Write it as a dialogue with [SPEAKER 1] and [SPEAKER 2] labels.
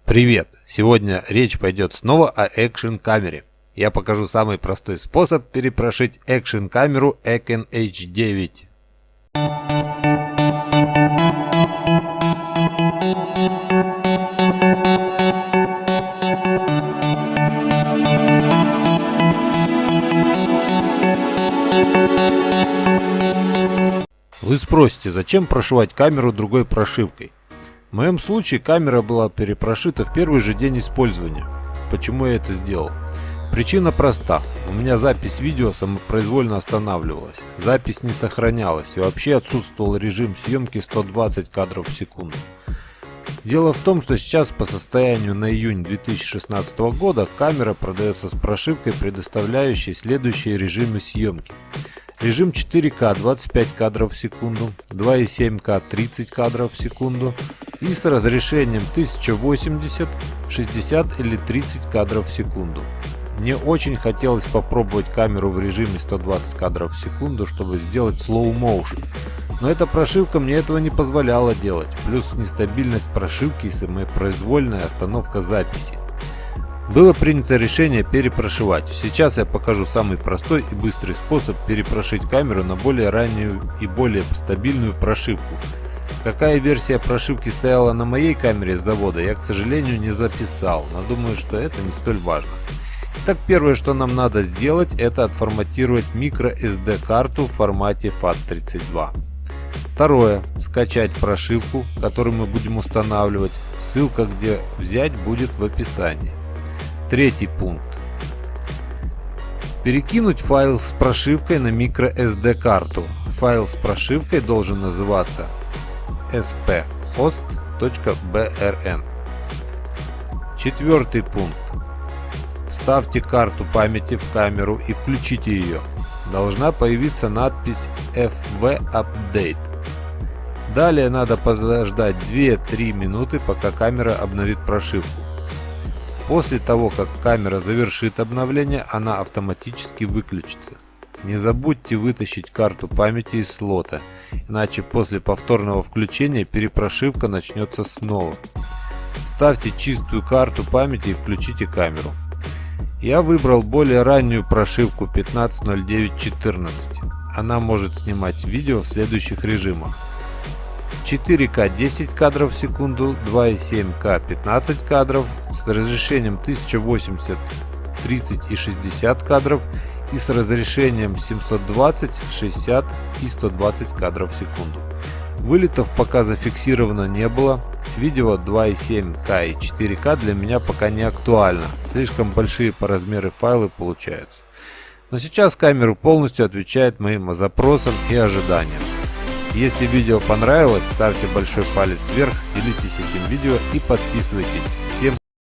[SPEAKER 1] Привет! Сегодня речь пойдет снова о экшн камере. Я покажу самый простой способ перепрошить экшн камеру Eken H9. Вы спросите, зачем прошивать камеру другой прошивкой? В моем случае камера была перепрошита в первый же день использования. Почему я это сделал? Причина проста. У меня запись видео самопроизвольно останавливалась. Запись не сохранялась и вообще отсутствовал режим съемки 120 кадров в секунду. Дело в том, что сейчас по состоянию на июнь 2016 года камера продается с прошивкой, предоставляющей следующие режимы съемки. Режим 4К 25 кадров в секунду, 2.7К 30 кадров в секунду и с разрешением 1080, 60 или 30 кадров в секунду. Мне очень хотелось попробовать камеру в режиме 120 кадров в секунду, чтобы сделать slow motion. Но эта прошивка мне этого не позволяла делать, плюс нестабильность прошивки и самопроизвольная остановка записи. Было принято решение перепрошивать. Сейчас я покажу самый простой и быстрый способ перепрошить камеру на более раннюю и более стабильную прошивку. Какая версия прошивки стояла на моей камере с завода, я, к сожалению, не записал, но думаю, что это не столь важно. Итак, первое, что нам надо сделать, это отформатировать microSD карту в формате FAT32. Второе, скачать прошивку, которую мы будем устанавливать. Ссылка, где взять, будет в описании. Третий пункт. Перекинуть файл с прошивкой на microSD карту. Файл с прошивкой должен называться sphost.brn. Четвертый пункт. Вставьте карту памяти в камеру и включите ее. Должна появиться надпись FV Update. Далее надо подождать 2-3 минуты, пока камера обновит прошивку. После того, как камера завершит обновление, она автоматически выключится. Не забудьте вытащить карту памяти из слота, иначе после повторного включения перепрошивка начнется снова. Ставьте чистую карту памяти и включите камеру. Я выбрал более раннюю прошивку 150914. Она может снимать видео в следующих режимах: 4К 10 кадров в секунду, 2.7К 15 кадров с разрешением 1080, 30 и 60 кадров и с разрешением 720, 60 и 120 кадров в секунду. Вылетов пока зафиксировано не было. Видео 2.7К и 4К для меня пока не актуально. Слишком большие по размеру файлы получаются. Но сейчас камера полностью отвечает моим запросам и ожиданиям. Если видео понравилось, ставьте большой палец вверх, делитесь этим видео и подписывайтесь. Всем